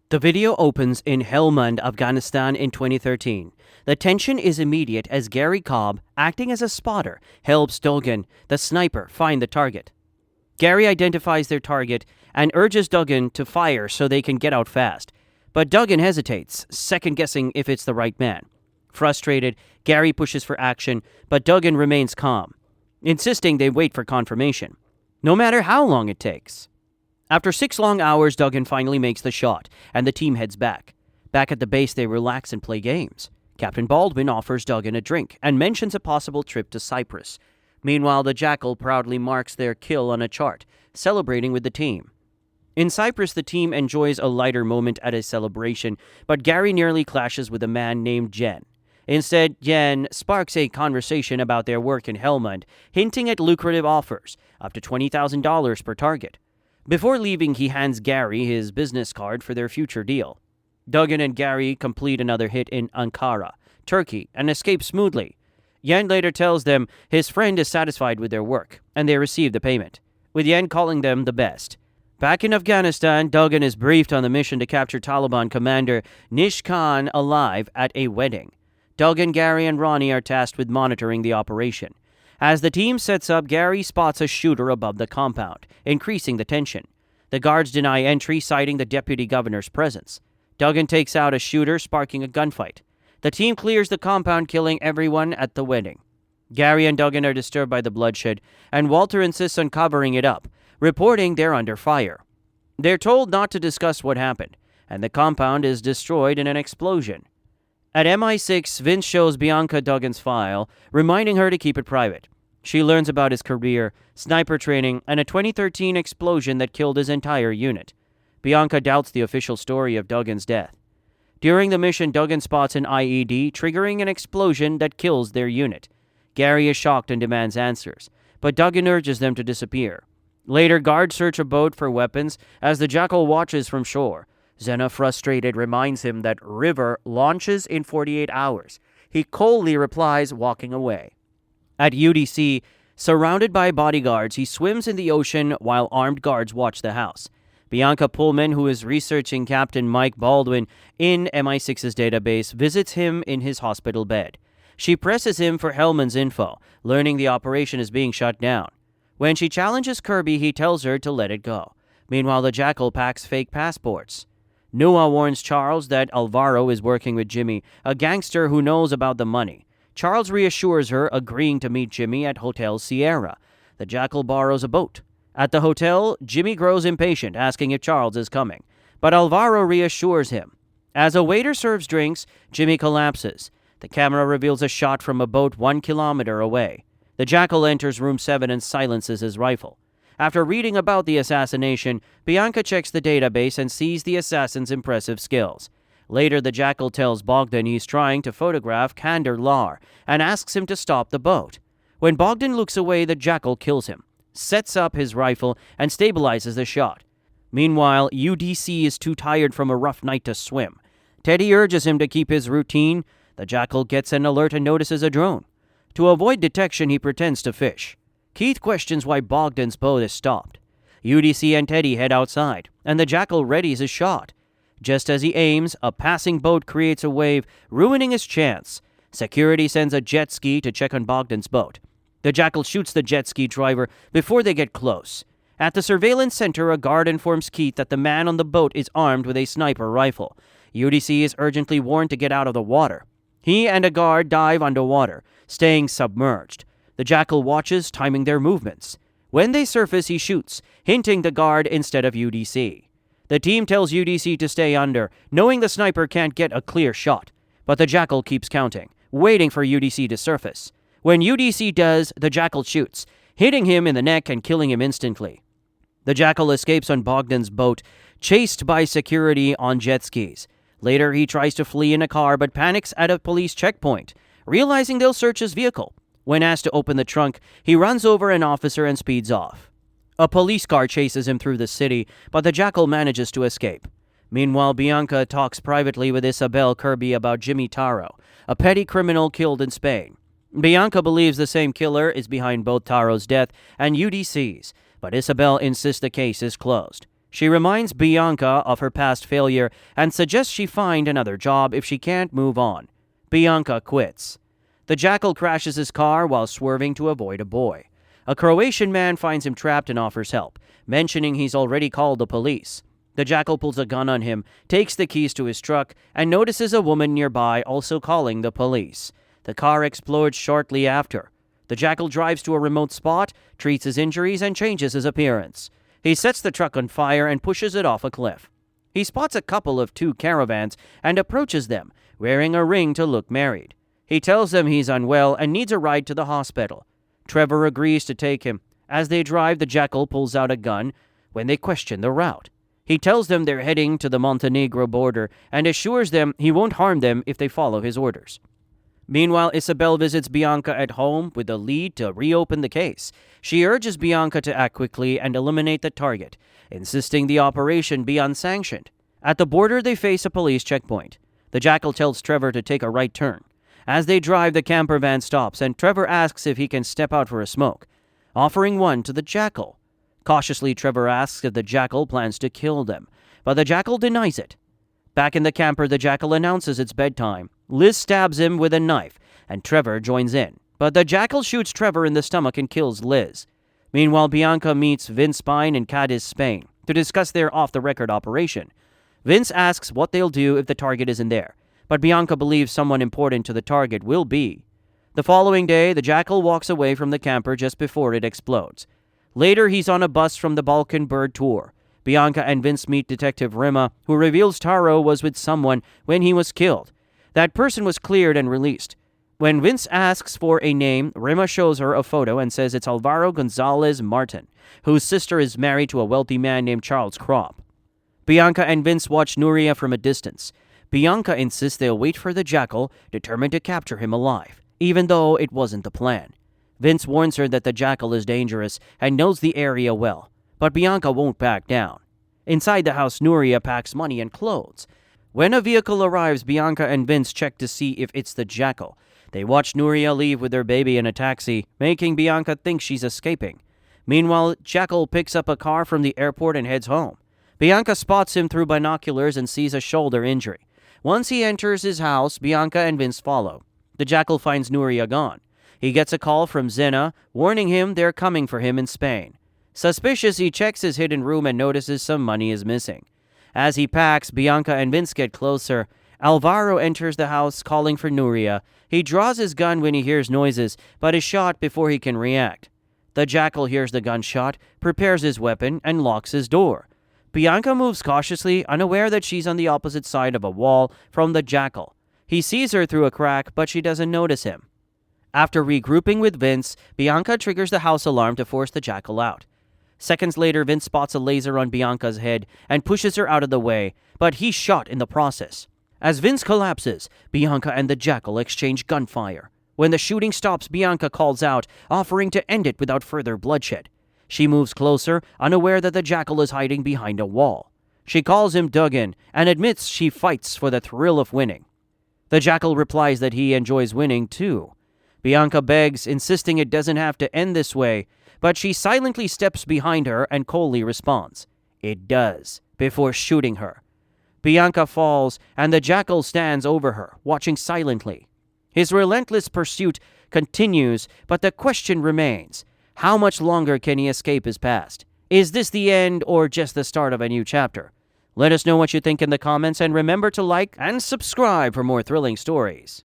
The video opens in Helmand, Afghanistan in 2013. The tension is immediate as Gary Cobb, acting as a spotter, helps Duggan, the sniper, find the target. Gary identifies their target and urges Duggan to fire so they can get out fast. But Duggan hesitates, second-guessing if it's the right man. Frustrated, Gary pushes for action, but Duggan remains calm, insisting they wait for confirmation, no matter how long it takes. After 6 long hours, Duggan finally makes the shot, and the team heads back. Back at the base, they relax and play games. Captain Baldwin offers Duggan a drink and mentions a possible trip to Cyprus. Meanwhile, the Jackal proudly marks their kill on a chart, celebrating with the team. In Cyprus, the team enjoys a lighter moment at a celebration, but Gary nearly clashes with a man named Jen. Instead, Jen sparks a conversation about their work in Helmand, hinting at lucrative offers, up to $20,000 per target. Before leaving, he hands Gary his business card for their future deal. Duggan and Gary complete another hit in Ankara, Turkey, and escape smoothly. Yen later tells them his friend is satisfied with their work, and they receive the payment, with Yen calling them the best. Back in Afghanistan, Duggan is briefed on the mission to capture Taliban commander Nish Khan alive at a wedding. Duggan, Gary, and Ronnie are tasked with monitoring the operation. As the team sets up, Gary spots a shooter above the compound, increasing the tension. The guards deny entry, citing the deputy governor's presence. Duggan takes out a shooter, sparking a gunfight. The team clears the compound, killing everyone at the wedding. Gary and Duggan are disturbed by the bloodshed, and Walter insists on covering it up, reporting they're under fire. They're told not to discuss what happened, and the compound is destroyed in an explosion. At MI6, Vince shows Bianca Duggan's file, reminding her to keep it private. She learns about his career, sniper training, and a 2013 explosion that killed his entire unit. Bianca doubts the official story of Duggan's death. During the mission, Duggan spots an IED, triggering an explosion that kills their unit. Gary is shocked and demands answers, but Duggan urges them to disappear. Later, guards search a boat for weapons as the Jackal watches from shore. Zena, frustrated, reminds him that River launches in 48 hours. He coldly replies, walking away. At UDC, surrounded by bodyguards, he swims in the ocean while armed guards watch the house. Bianca Pullman, who is researching Captain Mike Baldwin in MI6's database, visits him in his hospital bed. She presses him for Hellman's info, learning the operation is being shut down. When she challenges Kirby, he tells her to let it go. Meanwhile, the Jackal packs fake passports. Nuria warns Charles that Alvaro is working with Jimmy, a gangster who knows about the money. Charles reassures her, agreeing to meet Jimmy at Hotel Sierra. The Jackal borrows a boat. At the hotel, Jimmy grows impatient, asking if Charles is coming, but Alvaro reassures him. As a waiter serves drinks, Jimmy collapses. The camera reveals a shot from a boat 1 kilometer away. The Jackal enters room 7 and silences his rifle. After reading about the assassination, Bianca checks the database and sees the assassin's impressive skills. Later, the Jackal tells Bogdan he's trying to photograph Kandar Lar and asks him to stop the boat. When Bogdan looks away, the Jackal kills him, sets up his rifle, and stabilizes the shot. Meanwhile, UDC is too tired from a rough night to swim. Teddy urges him to keep his routine. The Jackal gets an alert and notices a drone. To avoid detection, he pretends to fish. Keith questions why Bogdan's boat is stopped. UDC and Teddy head outside, and the Jackal readies his shot. Just as he aims, a passing boat creates a wave, ruining his chance. Security sends a jet ski to check on Bogdan's boat. The Jackal shoots the jet ski driver before they get close. At the surveillance center, a guard informs Keith that the man on the boat is armed with a sniper rifle. UDC is urgently warned to get out of the water. He and a guard dive underwater, staying submerged. The Jackal watches, timing their movements. When they surface, he shoots, hinting the guard instead of UDC. The team tells UDC to stay under, knowing the sniper can't get a clear shot. But the Jackal keeps counting, waiting for UDC to surface. When UDC does, the Jackal shoots, hitting him in the neck and killing him instantly. The Jackal escapes on Bogdan's boat, chased by security on jet skis. Later, he tries to flee in a car but panics at a police checkpoint, realizing they'll search his vehicle. When asked to open the trunk, he runs over an officer and speeds off. A police car chases him through the city, but the Jackal manages to escape. Meanwhile, Bianca talks privately with Isabel Kirby about Jimmy Taro, a petty criminal killed in Spain. Bianca believes the same killer is behind both Taro's death and UDC's, but Isabel insists the case is closed. She reminds Bianca of her past failure and suggests she find another job if she can't move on. Bianca quits. The jackal crashes his car while swerving to avoid a boy. A Croatian man finds him trapped and offers help, mentioning he's already called the police. The jackal pulls a gun on him, takes the keys to his truck, and notices a woman nearby also calling the police. The car explodes shortly after. The jackal drives to a remote spot, treats his injuries, and changes his appearance. He sets the truck on fire and pushes it off a cliff. He spots a couple of two caravans and approaches them, wearing a ring to look married. He tells them he's unwell and needs a ride to the hospital. Trevor agrees to take him. As they drive, the jackal pulls out a gun when they question the route. He tells them they're heading to the Montenegro border and assures them he won't harm them if they follow his orders. Meanwhile, Isabel visits Bianca at home with a lead to reopen the case. She urges Bianca to act quickly and eliminate the target, insisting the operation be unsanctioned. At the border, they face a police checkpoint. The jackal tells Trevor to take a right turn. As they drive, the camper van stops, and Trevor asks if he can step out for a smoke, offering one to the jackal. Cautiously, Trevor asks if the jackal plans to kill them, but the jackal denies it. Back in the camper, the jackal announces it's bedtime. Liz stabs him with a knife, and Trevor joins in. But the jackal shoots Trevor in the stomach and kills Liz. Meanwhile, Bianca meets Vince Pine in Cadiz, Spain, to discuss their off-the-record operation. Vince asks what they'll do if the target isn't there, but Bianca believes someone important to the target will be. The following day, the jackal walks away from the camper just before it explodes. Later, he's on a bus from the Balkan Bird Tour. Bianca and Vince meet Detective Rima, who reveals Taro was with someone when he was killed. That person was cleared and released. When Vince asks for a name, Rima shows her a photo and says it's Alvaro Gonzalez Martin, whose sister is married to a wealthy man named Charles Kropp. Bianca and Vince watch Nuria from a distance. Bianca insists they'll wait for the jackal, determined to capture him alive, even though it wasn't the plan. Vince warns her that the jackal is dangerous and knows the area well, but Bianca won't back down. Inside the house, Nuria packs money and clothes. When a vehicle arrives, Bianca and Vince check to see if it's the jackal. They watch Nuria leave with their baby in a taxi, making Bianca think she's escaping. Meanwhile, Jackal picks up a car from the airport and heads home. Bianca spots him through binoculars and sees a shoulder injury. Once he enters his house, Bianca and Vince follow. The jackal finds Nuria gone. He gets a call from Zena, warning him they're coming for him in Spain. Suspicious, he checks his hidden room and notices some money is missing. As he packs, Bianca and Vince get closer. Alvaro enters the house, calling for Nuria. He draws his gun when he hears noises, but is shot before he can react. The jackal hears the gunshot, prepares his weapon, and locks his door. Bianca moves cautiously, unaware that she's on the opposite side of a wall from the jackal. He sees her through a crack, but she doesn't notice him. After regrouping with Vince, Bianca triggers the house alarm to force the jackal out. Seconds later, Vince spots a laser on Bianca's head and pushes her out of the way, but he's shot in the process. As Vince collapses, Bianca and the jackal exchange gunfire. When the shooting stops, Bianca calls out, offering to end it without further bloodshed. She moves closer, unaware that the jackal is hiding behind a wall. She calls him Duggan and admits she fights for the thrill of winning. The jackal replies that he enjoys winning too. Bianca begs, insisting it doesn't have to end this way, but she silently steps behind her and coldly responds, "It does," before shooting her. Bianca falls, and the jackal stands over her, watching silently. His relentless pursuit continues, but the question remains, how much longer can he escape his past? Is this the end or just the start of a new chapter? Let us know what you think in the comments, and remember to like and subscribe for more thrilling stories.